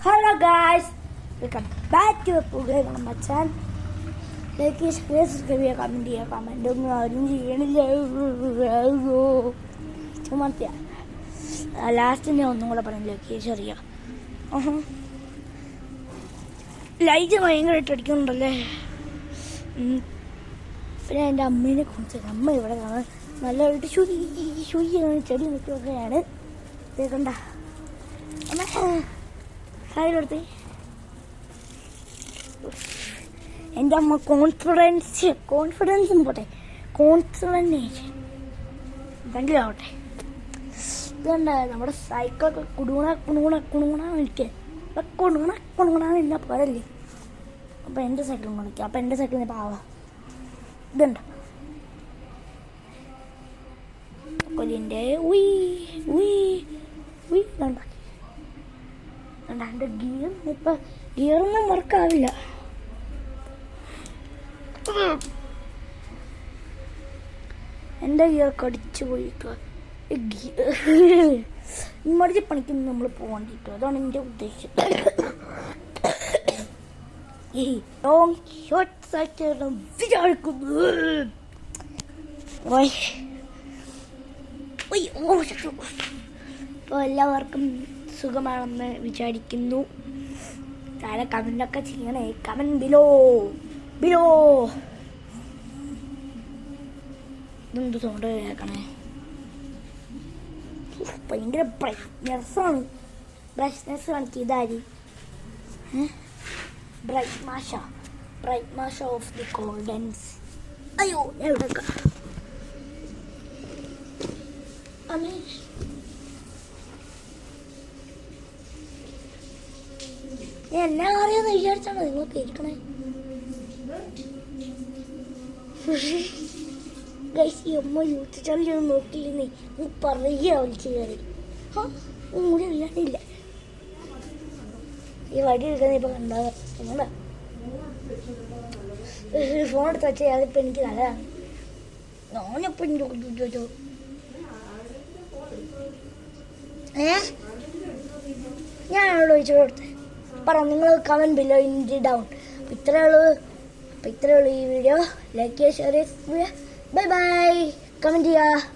Hello guys, welcome back to a program on my channel. Like this, subscribe, comment ചെയ്യുക comment ഒന്നും ആരും ചെയ്യണില്ല. ചുമത്തിയ ലാസ്റ്റ് ഞാൻ ഒന്നും കൂടെ പറഞ്ഞു ചെറിയ ലൈറ്റ് ഭയങ്കരമായിട്ട് അടിക്കുന്നുണ്ടല്ലേ. പിന്നെ എൻ്റെ അമ്മേനെ കുറിച്ച് അമ്മ ഇവിടെ കാണാൻ നല്ലതായിട്ട് ശുചിയാണ് ചെടി നിൽക്കുകയാണ്. കേൾക്കണ്ട അമ്മ സൈഡിലെടുത്ത് എൻ്റെ അമ്മ കോൺഫിഡൻസും പോട്ടെ കോൺസെൻട്രേഷൻ രണ്ടിലാവട്ടെ. ഇതുണ്ട് നമ്മുടെ സൈക്കിളൊക്കെ കുണുകുണ വിളിക്കുക കുണുകുണാന്ന് എന്നാ പോരല്ലേ. അപ്പം എൻ്റെ സൈക്കിളും കാണിക്കുക. അപ്പം എൻ്റെ സൈക്കിളിന് പാവാ ഇതുണ്ട് കൊല്ലിൻ്റെ ഉണ്ടാക്കി. എൻ്റെ ഗിയർ ഇപ്പം ഗിയറൊന്നും വർക്കാവില്ല. എൻ്റെ ഗിയർ കടിച്ചു പോയിട്ടോ. ഇമ്മടിച്ച് പണിക്ക് നമ്മൾ പോകണ്ടിട്ടോ. അതാണ് എൻ്റെ ഉദ്ദേശം. ഈ ലോങ് ഷോർട്ട്സ് ആയിട്ട് വിചാരിക്കുന്നു. അപ്പോൾ എല്ലാവർക്കും സുഖമാണെന്ന് വിചാരിക്കുന്നു. താഴെ കമൻ്റൊക്കെ ചെയ്യണേ. Comment below. ഇതെന്ത് സൗണ്ട് കേൾക്കണേ. ഭയങ്കര ബ്രൈറ്റ്നെസ്സാണ്. ബ്രൈറ്റ്നെസ് കാണിക്കുക. ഇതാരി ബ്രൈറ്റ് മാഷ ഓഫ് ദി ഗോൾഡൻസ്. അയ്യോ എവിടെ ഞാൻ എന്നെ അറിയാന്ന് വിചാരിച്ചാണ് നിങ്ങൾക്ക് ഇരിക്കണേ. ഗൈസ് ഈ അമ്മ യൂത്ത് ചാനൽ നോക്കില്ലേ നീ പറയുക വിളിച്ച് കയറി കൂടി ഇല്ലാണ്ടില്ല. ഈ വടി എടുക്കുന്ന ഇപ്പം കണ്ടാ നിങ്ങളുടെ ഫോൺ എടുത്ത് വെച്ചാൽ അതിപ്പോൾ എനിക്ക് നല്ലതാണ്. ഞാനിപ്പോൾ ചോദിച്ചോ ഞാനോട് ചോദിച്ചു കൊടുത്തത് പറ. നിങ്ങൾ കമൻറ്റ് ബിലോ ഇൻ ഡൗൺ. അപ്പം ഇത്രയേ ഉള്ളൂ ഈ വീഡിയോ. ലൈക്ക് ചെയ്യുക, ഷെയർ ചെയ്യുക, ബൈ ബൈ. കമൻറ്റ് ചെയ്യുക.